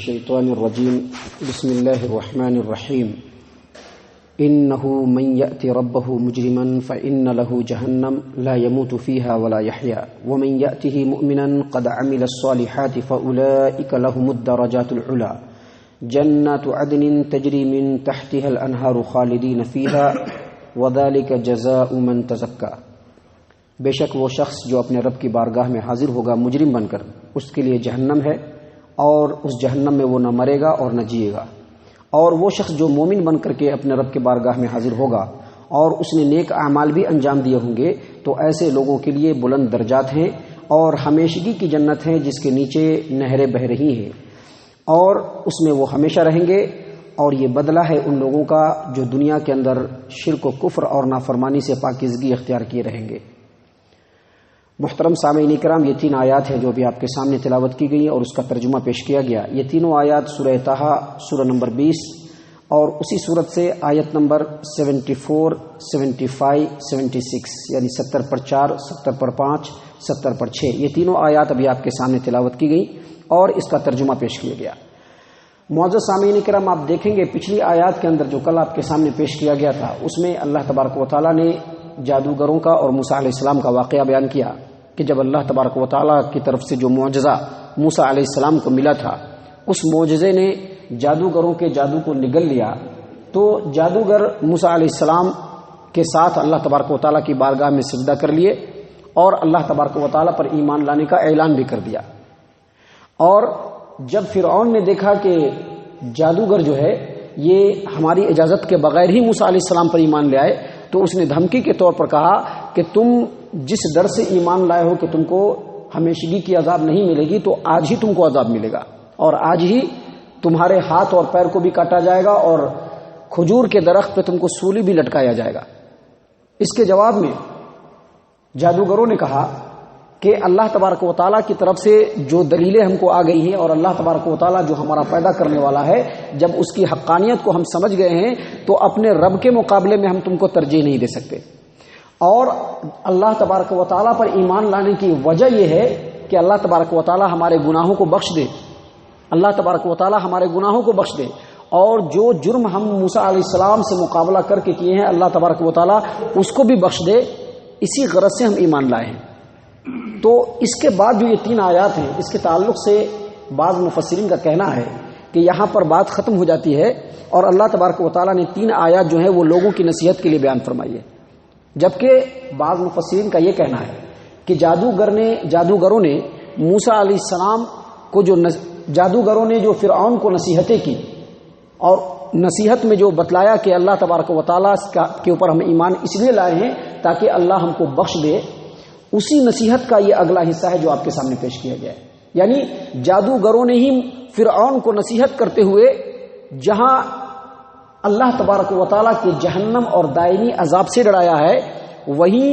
الشيطان الرجيم بسم الله الرحمن الرحيم إنه من يأتي ربه مجرما فإن له جهنم لا يموت فيها ولا يحيا ومن يأته مؤمنا قد عمل الصالحات فأولئك لهم الدرجات العلى جنات عدن تجري من تحتها الأنهار خالدين فيها وذلك جزاء من تزكى۔ بے شک وہ شخص جو اپنے رب کی بارگاہ میں حاضر ہوگا مجرم بن کر، اس کے لیے جہنم ہے اور اس جہنم میں وہ نہ مرے گا اور نہ جیے گا۔ اور وہ شخص جو مومن بن کر کے اپنے رب کی بارگاہ میں حاضر ہوگا اور اس نے نیک اعمال بھی انجام دیے ہوں گے تو ایسے لوگوں کے لیے بلند درجات ہیں اور ہمیشگی کی جنت ہیں جس کے نیچے نہریں بہہ رہی ہیں، اور اس میں وہ ہمیشہ رہیں گے۔ اور یہ بدلہ ہے ان لوگوں کا جو دنیا کے اندر شرک و کفر اور نافرمانی سے پاکیزگی اختیار کیے رہیں گے۔ محترم سامعین کرام، یہ 3 آیات ہیں جو ابھی آپ کے سامنے تلاوت کی گئی اور اس کا ترجمہ پیش کیا گیا۔ یہ تینوں آیات سورہ طٰہٰ سورہ نمبر 20 اور اسی سورت سے آیت نمبر 74، 75، 76 یعنی 70 پر 4، 70 پر 5، 70 پر 6 یہ تینوں آیات ابھی آپ کے سامنے تلاوت کی گئی اور اس کا ترجمہ پیش کیا گیا۔ معزز سامعین کرام، آپ دیکھیں گے پچھلی آیات کے اندر جو کل آپ کے سامنے پیش کیا گیا تھا اس میں اللہ تبارک و تعالیٰ نے جادوگروں کا اور موسیٰ علیہ السلام کا واقعہ بیان کیا کہ جب اللہ تبارک و تعالیٰ کی طرف سے جو معجزہ موسیٰ علیہ السلام کو ملا تھا اس معجزے نے جادوگروں کے جادو کو نگل لیا، تو جادوگر موسیٰ علیہ السلام کے ساتھ اللہ تبارک و تعالیٰ کی بارگاہ میں سجدہ کر لیے اور اللہ تبارک و تعالیٰ پر ایمان لانے کا اعلان بھی کر دیا۔ اور جب فرعون نے دیکھا کہ جادوگر جو ہے یہ ہماری اجازت کے بغیر ہی موسیٰ علیہ السلام پر ایمان لے آئے، تو اس نے دھمکی کے طور پر کہا کہ تم جس ڈر سے ایمان لائے ہو کہ تم کو ہمیشگی کی عذاب نہیں ملے گی، تو آج ہی تم کو عذاب ملے گا اور آج ہی تمہارے ہاتھ اور پیر کو بھی کاٹا جائے گا اور کھجور کے درخت پہ تم کو سولی بھی لٹکایا جائے گا۔ اس کے جواب میں جادوگروں نے کہا کہ اللہ تبارک و تعالیٰ کی طرف سے جو دلیلیں ہم کو آ گئی ہیں اور اللہ تبارک و تعالیٰ جو ہمارا پیدا کرنے والا ہے، جب اس کی حقانیت کو ہم سمجھ گئے ہیں تو اپنے رب کے مقابلے میں ہم تم کو ترجیح نہیں دے سکتے۔ اور اللہ تبارک و تعالیٰ پر ایمان لانے کی وجہ یہ ہے کہ اللہ تبارک و تعالیٰ ہمارے گناہوں کو بخش دے، اللہ تبارک و تعالیٰ ہمارے گناہوں کو بخش دے، اور جو جرم ہم موسیٰ علیہ السلام سے مقابلہ کر کے کیے ہیں اللہ تبارک و تعالیٰ اس کو بھی بخش دے، اسی غرض سے ہم ایمان لائے ہیں۔ تو اس کے بعد جو یہ 3 آیات ہیں اس کے تعلق سے بعض مفسرین کا کہنا ہے کہ یہاں پر بات ختم ہو جاتی ہے اور اللہ تبارک و تعالیٰ نے 3 آیات جو ہیں وہ لوگوں کی نصیحت کے لیے بیان فرمائی ہے، جبکہ بعض مفسرین کا یہ کہنا ہے کہ جادوگروں نے موسیٰ علیہ السلام کو جادوگروں نے جو فرعون کو نصیحتیں کی اور نصیحت میں جو بتلایا کہ اللہ تبارک و تعالیٰ کے اوپر ہم ایمان اس لیے لائے ہیں تاکہ اللہ ہم کو بخش دے، اسی نصیحت کا یہ اگلا حصہ ہے جو آپ کے سامنے پیش کیا گیا ہے۔ یعنی جادوگروں نے ہی فرعون کو نصیحت کرتے ہوئے جہاں اللہ تبارک و تعالیٰ کے جہنم اور دائمی عذاب سے ڈرایا ہے، وہیں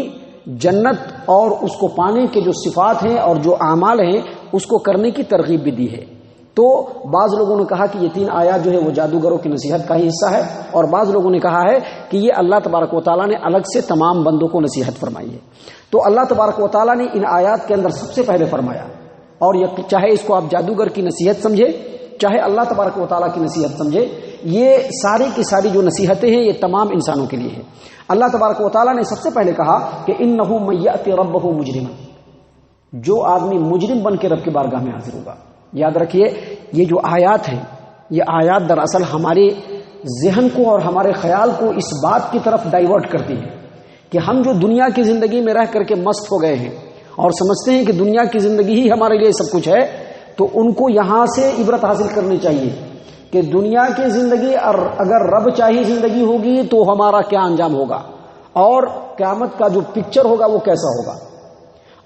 جنت اور اس کو پانے کے جو صفات ہیں اور جو اعمال ہیں اس کو کرنے کی ترغیب بھی دی ہے۔ تو بعض لوگوں نے کہا کہ یہ 3 آیات جو ہے وہ جادوگروں کی نصیحت کا ہی حصہ ہے، اور بعض لوگوں نے کہا ہے کہ یہ اللہ تبارک و تعالیٰ نے الگ سے تمام بندوں کو نصیحت فرمائی ہے۔ تو اللہ تبارک و تعالیٰ نے ان آیات کے اندر سب سے پہلے فرمایا، اور چاہے اس کو آپ جادوگر کی نصیحت سمجھے چاہے اللہ تبارک و تعالیٰ کی نصیحت سمجھے، یہ ساری کی ساری جو نصیحتیں ہیں یہ تمام انسانوں کے لیے ہیں۔ اللہ تبارک و تعالیٰ نے سب سے پہلے کہا کہ انہ من یأتی ربہ مجرما، جو آدمی مجرم بن کے رب کی بارگاہ میں حاضر ہوگا۔ یاد رکھیے یہ جو آیات ہیں یہ آیات دراصل ہمارے ذہن کو اور ہمارے خیال کو اس بات کی طرف ڈائیورٹ کرتی ہیں کہ ہم جو دنیا کی زندگی میں رہ کر کے مست ہو گئے ہیں اور سمجھتے ہیں کہ دنیا کی زندگی ہی ہمارے لیے سب کچھ ہے، تو ان کو یہاں سے عبرت حاصل کرنی چاہیے کہ دنیا کی زندگی اگر رب چاہی زندگی ہوگی تو ہمارا کیا انجام ہوگا اور قیامت کا جو پکچر ہوگا وہ کیسا ہوگا،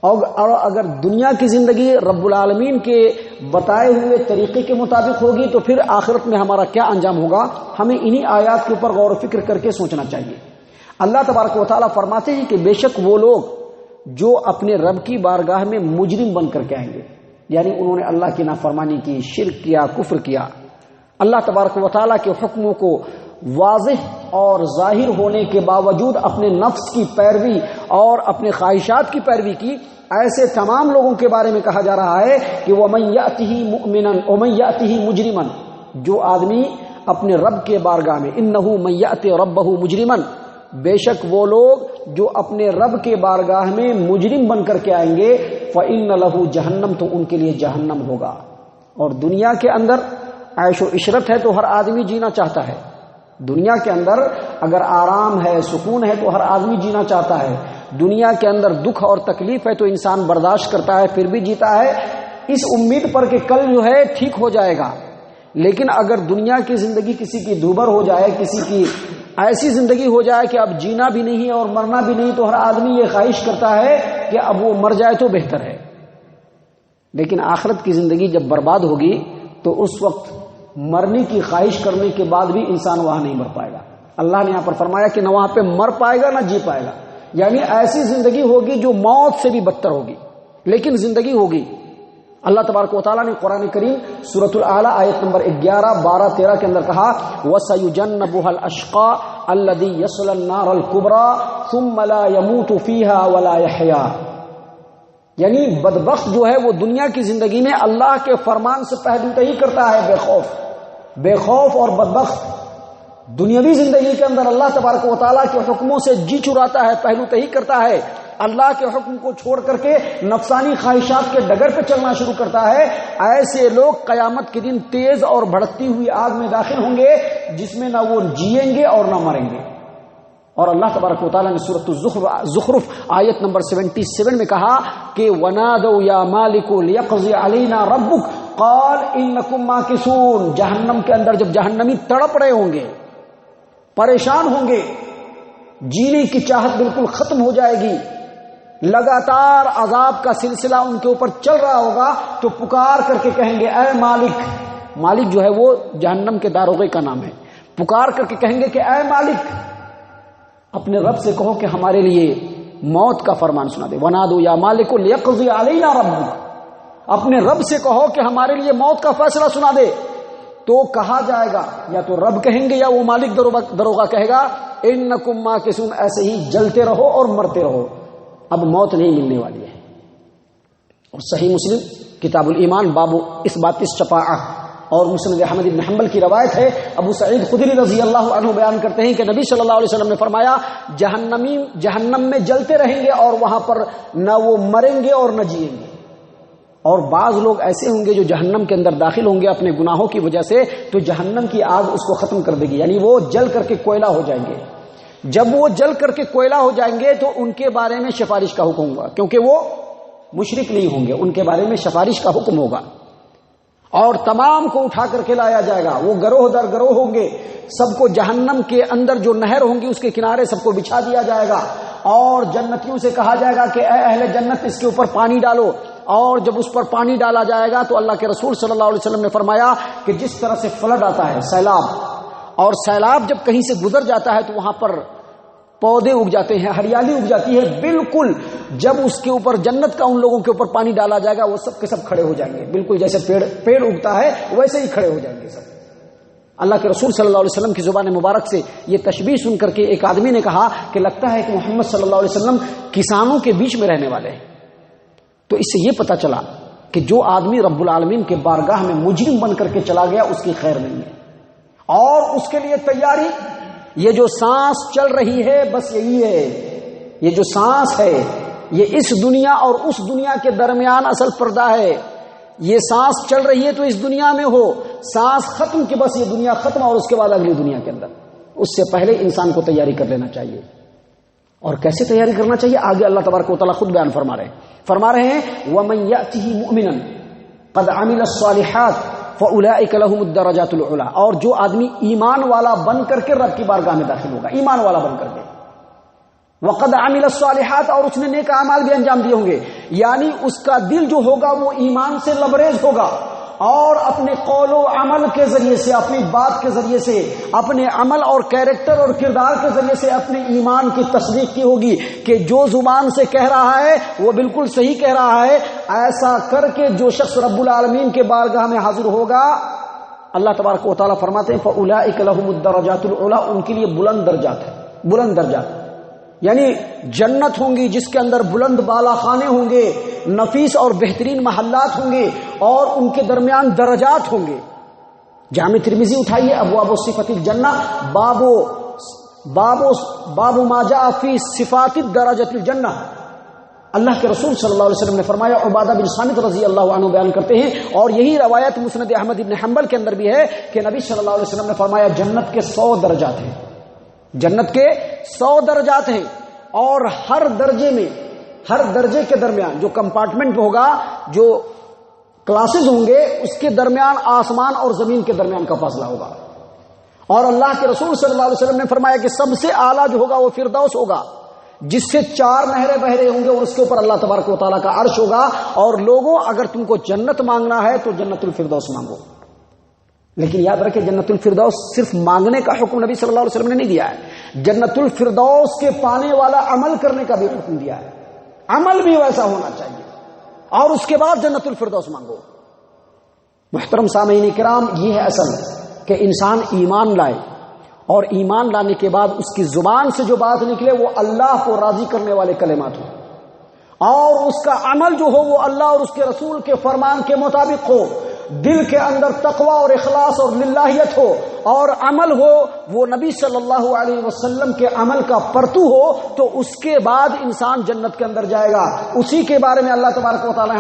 اور اگر دنیا کی زندگی رب العالمین کے بتائے ہوئے طریقے کے مطابق ہوگی تو پھر آخرت میں ہمارا کیا انجام ہوگا۔ ہمیں انہی آیات کے اوپر غور و فکر کر کے سوچنا چاہیے۔ اللہ تبارک و تعالیٰ فرماتے ہیں کہ بے شک وہ لوگ جو اپنے رب کی بارگاہ میں مجرم بن کر کے آئیں گے، یعنی انہوں نے اللہ کی نافرمانی کی، شرک کیا، کفر کیا، اللہ تبارک و تعالیٰ کے حکموں کو واضح اور ظاہر ہونے کے باوجود اپنے نفس کی پیروی اور اپنے خواہشات کی پیروی کی، ایسے تمام لوگوں کے بارے میں کہا جا رہا ہے کہ وَمَن يَأْتِهِ مُؤْمِنًا وَمَن يَأْتِهِ مُجْرِمًا، جو آدمی اپنے رب کے بارگاہ میں، إِنَّهُ مَن يَأْتِ رَبَّهُ مُجْرِمًا، بے شک وہ لوگ جو اپنے رب کے بارگاہ میں مجرم بن کر کے آئیں گے، فَإِنَّ لَهُ جہنم، تو ان کے لیے جہنم ہوگا۔ اور دنیا کے اندر عیش و عشرت ہے تو ہر آدمی جینا چاہتا ہے، دنیا کے اندر اگر آرام ہے، سکون ہے تو ہر آدمی جینا چاہتا ہے، دنیا کے اندر دکھ اور تکلیف ہے تو انسان برداشت کرتا ہے پھر بھی جیتا ہے، اس امید پر کہ کل جو ہے ٹھیک ہو جائے گا۔ لیکن اگر دنیا کی زندگی کسی کی دوبر ہو جائے، کسی کی ایسی زندگی ہو جائے کہ اب جینا بھی نہیں اور مرنا بھی نہیں، تو ہر آدمی یہ خواہش کرتا ہے کہ اب وہ مر جائے تو بہتر ہے۔ لیکن آخرت کی زندگی جب برباد ہوگی تو اس وقت مرنے کی خواہش کرنے کے بعد بھی انسان وہاں نہیں مر پائے گا۔ اللہ نے یہاں پر فرمایا کہ نہ وہاں پہ مر پائے گا نہ جی پائے گا، یعنی ایسی زندگی ہوگی جو موت سے بھی بدتر ہوگی، لیکن زندگی ہوگی۔ اللہ تبارک و تعالیٰ نے قرآن کریم سورۃ الاعلیٰ آیت نمبر 11، 12، 13 کے اندر کہا وَسَيُجَنَّبُهَا الْأَشْقَى الَّذِي يَصْلَى النَّارَ الْكُبْرَى ثُمَّ لَا يَمُوتُ فِيهَا وَلَا يَحْيَا، یعنی بدبخت جو ہے وہ دنیا کی زندگی میں اللہ کے فرمان سے پہلو تہی کرتا ہے، بے خوف اور بدبخت دنیاوی زندگی کے اندر اللہ تبارک و تعالیٰ کے حکموں سے جی چراتا ہے، پہلو تہی کرتا ہے، اللہ کے حکم کو چھوڑ کر کے نفسانی خواہشات کے ڈگر پہ چلنا شروع کرتا ہے۔ ایسے لوگ قیامت کے دن تیز اور بھڑکتی ہوئی آگ میں داخل ہوں گے جس میں نہ وہ جیئیں گے اور نہ مریں گے۔ اور اللہ تبارک و تعالیٰ نے سورۃ الزخرف آیت نمبر 77 میں کہا کہ وَنَادَوْا يَا مَالِكُ لِيَقْضِيَ عَلَيْنَا رَبُّكَ قَالَ إِنَّكُمْ مَاكِثُونَ، جہنم کے اندر جب جہنمی تڑپ رہے ہوں گے، پریشان ہوں گے، جینے کی چاہت بالکل ختم ہو جائے گی، لگاتار عذاب کا سلسلہ ان کے اوپر چل رہا ہوگا، تو پکار کر کے کہیں گے اے مالک، مالک جو ہے وہ جہنم کے داروغے کا نام ہے، پکار کر کے کہیں گے کہ اے مالک، اپنے رب سے کہو کہ ہمارے لیے موت کا فرمان سنا دے۔ وَنَادُوا يَا مَالِكُ لِيَقْضِيَ عَلَيْنَا رَبُّكَ، اپنے رب سے کہو کہ ہمارے لیے موت کا فیصلہ سنا دے۔ تو کہا جائے گا، یا تو رب کہیں گے یا وہ مالک دروغہ کہے گا إِنَّكُمْ مَاكِثُونَ، ایسے ہی جلتے رہو اور مرتے رہو، اب موت نہیں ملنے والی ہے۔ اور صحیح مسلم کتاب الایمان باب اثبات الشفاعہ اور مسند احمد بن حنبل کی روایت ہے، ابو سعید خدری رضی اللہ عنہ بیان کرتے ہیں کہ نبی صلی اللہ علیہ وسلم نے فرمایا جہنمی جہنم میں جلتے رہیں گے اور وہاں پر نہ وہ مریں گے اور نہ جیئیں گے۔ اور بعض لوگ ایسے ہوں گے جو جہنم کے اندر داخل ہوں گے اپنے گناہوں کی وجہ سے، تو جہنم کی آگ اس کو ختم کر دے گی، یعنی وہ جل کر کے کوئلہ ہو جائیں گے۔ جب وہ جل کر کے کوئلہ ہو جائیں گے تو ان کے بارے میں سفارش کا حکم ہوگا، کیونکہ وہ مشرک نہیں ہوں گے، ان کے بارے میں سفارش کا حکم ہوگا، اور تمام کو اٹھا کر کے لایا جائے گا۔ وہ گروہ در گروہ ہوں گے، سب کو جہنم کے اندر جو نہر ہوں گی اس کے کنارے سب کو بچھا دیا جائے گا، اور جنتیوں سے کہا جائے گا کہ اے اہل جنت اس کے اوپر پانی ڈالو، اور جب اس پر پانی ڈالا جائے گا تو اللہ کے رسول صلی اللہ علیہ وسلم نے فرمایا کہ جس طرح سے فلڈ آتا ہے، سیلاب، اور سیلاب جب کہیں سے گزر جاتا ہے تو وہاں پر پودے اگ جاتے ہیں، ہریالی اگ جاتی ہے، بالکل جب اس کے اوپر جنت کا ان لوگوں کے اوپر پانی ڈالا جائے گا وہ سب کے سب کھڑے ہو جائیں گے، بالکل جیسے پیڑ اگتا ہے ویسے ہی کھڑے ہو جائیں گے سب۔ اللہ کے رسول صلی اللہ علیہ وسلم کی زبان مبارک سے یہ تشبیہ سن کر کے ایک آدمی نے کہا کہ لگتا ہے کہ محمد صلی اللہ علیہ وسلم کسانوں کے بیچ میں رہنے والے ہیں۔ تو اس سے یہ پتہ چلا کہ جو آدمی رب العالمین کے بارگاہ میں مجرم بن کر کے چلا گیا اس کی خیر نہیں ہے، اور اس کے لیے تیاری، یہ جو سانس چل رہی ہے بس یہی ہے، یہ جو سانس ہے یہ اس دنیا اور اس دنیا کے درمیان اصل پردہ ہے۔ یہ سانس چل رہی ہے تو اس دنیا میں ہو، سانس ختم کہ بس یہ دنیا ختم اور اس کے بعد اگلی دنیا کے اندر، اس سے پہلے انسان کو تیاری کر لینا چاہیے۔ اور کیسے تیاری کرنا چاہیے آگے اللہ تبارک و تعالیٰ خود بیان فرما رہے ہیں وَمَن يَأْتِهِ مُؤْمِنًا قَدْ عَمِلَ الصَّالِحَاتِ فَأُولَئِكَ لَهُمُ الدَّرَجَاتُ الْعُلَىٰ، اور جو آدمی ایمان والا بن کر کے رب کی بارگاہ میں داخل ہوگا، ایمان والا بن کر کے، وَقَدْ عَمِلَ الصَّالِحَاتِ، اور اس نے نیک اعمال بھی انجام دیے ہوں گے، یعنی اس کا دل جو ہوگا وہ ایمان سے لبریز ہوگا، اور اپنے قول و عمل کے ذریعے سے، اپنی بات کے ذریعے سے، اپنے عمل اور کیریکٹر اور کردار کے ذریعے سے اپنے ایمان کی تصدیق کی ہوگی کہ جو زبان سے کہہ رہا ہے وہ بالکل صحیح کہہ رہا ہے۔ ایسا کر کے جو شخص رب العالمین کے بارگاہ میں حاضر ہوگا، اللہ تبارک و تعالیٰ فرماتے ہیں فَأُولَئِكَ لَهُمُ الدَّرَجَاتُ الْعُلَىٰ، ان کے لیے بلند درجات ہے، بلند درجات، یعنی جنت ہوں گی جس کے اندر بلند بالا خانے ہوں گے، نفیس اور بہترین محلات ہوں گے، اور ان کے درمیان درجات ہوں گے۔ جامع ترمذی اٹھائیے، ابواب صفت الجنہ، باب ما جاء فی صفات درجات الجنہ۔ اللہ کے رسول صلی اللہ علیہ وسلم نے فرمایا، عبادہ بن صامت رضی اللہ عنہ بیان کرتے ہیں، اور یہی روایت مسند احمد بن حنبل کے اندر بھی ہے کہ نبی صلی اللہ علیہ وسلم نے فرمایا جنت کے 100 درجات ہیں، جنت کے 100 درجات ہیں، اور ہر درجے کے درمیان جو کمپارٹمنٹ ہوگا، جو کلاسز ہوں گے، اس کے درمیان آسمان اور زمین کے درمیان کا فاصلہ ہوگا۔ اور اللہ کے رسول صلی اللہ علیہ وسلم نے فرمایا کہ سب سے اعلیٰ جو ہوگا وہ فردوس ہوگا، جس سے 4 نہریں بہ رہے ہوں گے، اور اس کے اوپر اللہ تبارک و تعالیٰ کا عرش ہوگا۔ اور لوگوں، اگر تم کو جنت مانگنا ہے تو جنت الفردوس مانگو، لیکن یاد رکھیں جنت الفردوس صرف مانگنے کا حکم نبی صلی اللہ علیہ وسلم نے نہیں دیا ہے، جنت الفردوس کے پانے والا عمل کرنے کا بھی حکم دیا ہے، عمل بھی ویسا ہونا چاہیے، اور اس کے بعد جنت الفردوس مانگو۔ محترم سامعین کرام، یہ ہے اصل کہ انسان ایمان لائے، اور ایمان لانے کے بعد اس کی زبان سے جو بات نکلے وہ اللہ کو راضی کرنے والے کلمات ہوں، اور اس کا عمل جو ہو وہ اللہ اور اس کے رسول کے فرمان کے مطابق ہو، دل کے اندر تقوی اور اخلاص اور للہیت ہو، اور عمل ہو وہ نبی صلی اللہ علیہ وسلم کے عمل کا پرتو ہو، تو اس کے بعد انسان جنت کے اندر جائے گا۔ اسی کے بارے میں اللہ تبارک و تعالی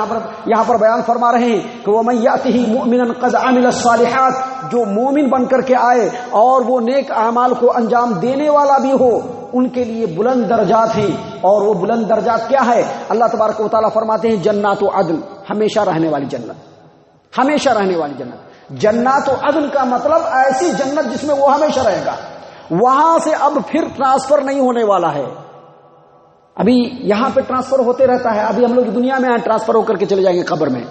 یہاں پر بیان فرما رہے ہیں کہ وَمَن يَأْتِهِ مُؤْمِنًا قَدْ عَمِلَ الصَّالِحَاتِ، جو مومن بن کر کے آئے اور وہ نیک اعمال کو انجام دینے والا بھی ہو، ان کے لیے بلند درجات ہیں۔ اور وہ بلند درجات کیا ہے؟ اللہ تبارک و تعالی فرماتے ہیں جنات عدن، ہمیشہ رہنے والی جنت، ہمیشہ رہنے والی جنت۔ جنات عدن کا مطلب ایسی جنت جس میں وہ ہمیشہ رہے گا، وہاں سے اب پھر ٹرانسفر نہیں ہونے والا ہے۔ ابھی یہاں پہ ٹرانسفر ہوتے رہتا ہے، ابھی ہم لوگ دنیا میں ٹرانسفر ہو کر کے چلے جائیں گے قبر میں،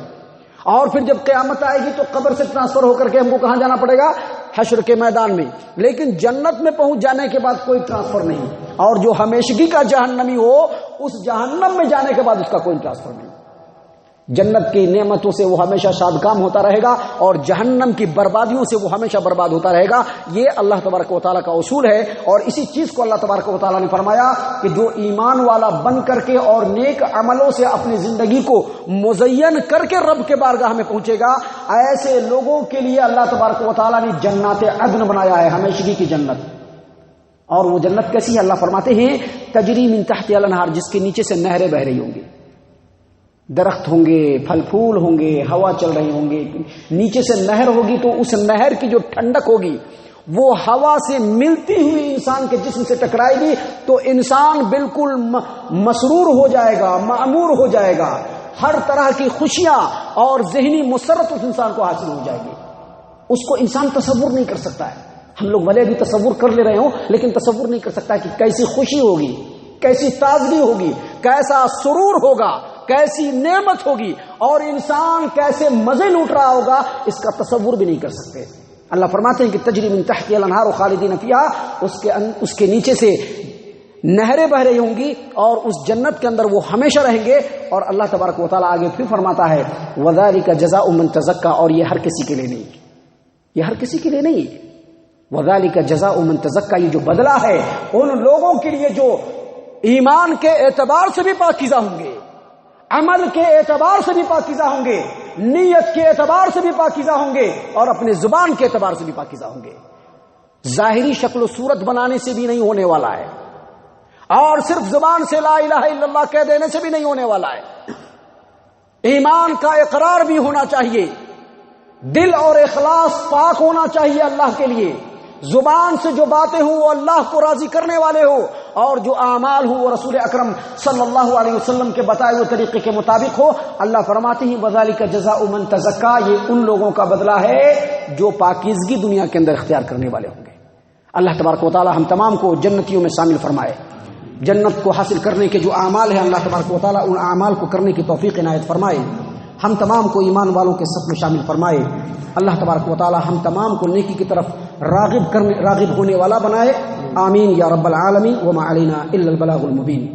اور پھر جب قیامت آئے گی تو قبر سے ٹرانسفر ہو کر کے ہم کو کہاں جانا پڑے گا؟ حشر کے میدان میں۔ لیکن جنت میں پہنچ جانے کے بعد کوئی ٹرانسفر نہیں، اور جو ہمیشگی کا جہنمی ہو اس جہنم میں جانے کے بعد اس کا کوئی ٹرانسفر نہیں۔ جنت کی نعمتوں سے وہ ہمیشہ شادکام ہوتا رہے گا، اور جہنم کی بربادیوں سے وہ ہمیشہ برباد ہوتا رہے گا۔ یہ اللہ تبارک و تعالیٰ کا اصول ہے، اور اسی چیز کو اللہ تبارک و تعالیٰ نے فرمایا کہ جو ایمان والا بن کر کے اور نیک عملوں سے اپنی زندگی کو مزین کر کے رب کے بارگاہ میں پہنچے گا، ایسے لوگوں کے لیے اللہ تبارک و تعالیٰ نے جنات عدن بنایا ہے، ہمیشگی کی جنت۔ اور وہ جنت کیسی ہے؟ اللہ فرماتے ہیں تجری من تحتها الانہار، جس کے نیچے سے نہریں بہ رہی ہوں گی، درخت ہوں گے، پھل پھول ہوں گے، ہوا چل رہی ہوں گے، نیچے سے نہر ہوگی، تو اس نہر کی جو ٹھنڈک ہوگی وہ ہوا سے ملتی ہوئی انسان کے جسم سے ٹکرائے گی، تو انسان بالکل مسرور ہو جائے گا، معمور ہو جائے گا، ہر طرح کی خوشیاں اور ذہنی مسرت اس انسان کو حاصل ہو جائے گی۔ اس کو انسان تصور نہیں کر سکتا ہے، ہم لوگ بھلے بھی تصور کر لے رہے ہوں لیکن تصور نہیں کر سکتا کہ کیسی خوشی ہوگی، کیسی تازگی ہوگی، کیسا سرور ہوگا، کیسی نعمت ہوگی، اور انسان کیسے مزے لوٹ رہا ہوگا، اس کا تصور بھی نہیں کر سکتے۔ اللہ فرماتے ہیں کہ تجری من تحتها الانہار خالدین فیہا، اس کے نیچے سے نہریں بہ رہی ہوں گی، اور اس جنت کے اندر وہ ہمیشہ رہیں گے۔ اور اللہ تبارک و تعالیٰ آگے پھر فرماتا ہے وَذَلِكَ جَزَاءُ مَن تَزَكَّىٰ، اور یہ ہر کسی کے لیے نہیں، یہ ہر کسی کے لیے نہیں، وَذَلِكَ جَزَاءُ مَن تَزَكَّىٰ، یہ جو بدلہ ہے ان لوگوں کے لیے جو ایمان کے اعتبار سے بھی پاکیزہ ہوں گے، عمل کے اعتبار سے بھی پاکیزہ ہوں گے، نیت کے اعتبار سے بھی پاکیزہ ہوں گے، اور اپنے زبان کے اعتبار سے بھی پاکیزہ ہوں گے۔ ظاہری شکل و صورت بنانے سے بھی نہیں ہونے والا ہے، اور صرف زبان سے لا الہ الا اللہ کہہ دینے سے بھی نہیں ہونے والا ہے۔ ایمان کا اقرار بھی ہونا چاہیے، دل اور اخلاص پاک ہونا چاہیے اللہ کے لیے، زبان سے جو باتیں ہوں وہ اللہ کو راضی کرنے والے ہو، اور جو اعمال ہوں وہ رسول اکرم صلی اللہ علیہ وسلم کے بتائے ہوئے طریقے کے مطابق ہو۔ اللہ فرماتے ہیں وَذَلِكَ جَزَاءُ مَن تَزَكَّىٰ، یہ ان لوگوں کا بدلہ ہے جو پاکیزگی دنیا کے اندر اختیار کرنے والے ہوں گے۔ اللہ تبارک و تعالی ہم تمام کو جنتیوں میں شامل فرمائے، جنت کو حاصل کرنے کے جو اعمال ہیں اللہ تبارک و تعالی ان اعمال کو کرنے کی توفیق عنایت فرمائے، ہم تمام کو ایمان والوں کے صف میں شامل فرمائے۔ اللہ تبارک و تعالی ہم تمام کو نیکی کی طرف راغب ہونے والا بنائے، آمین یا رب العالمین۔ وما علینا الا البلاغ المبین۔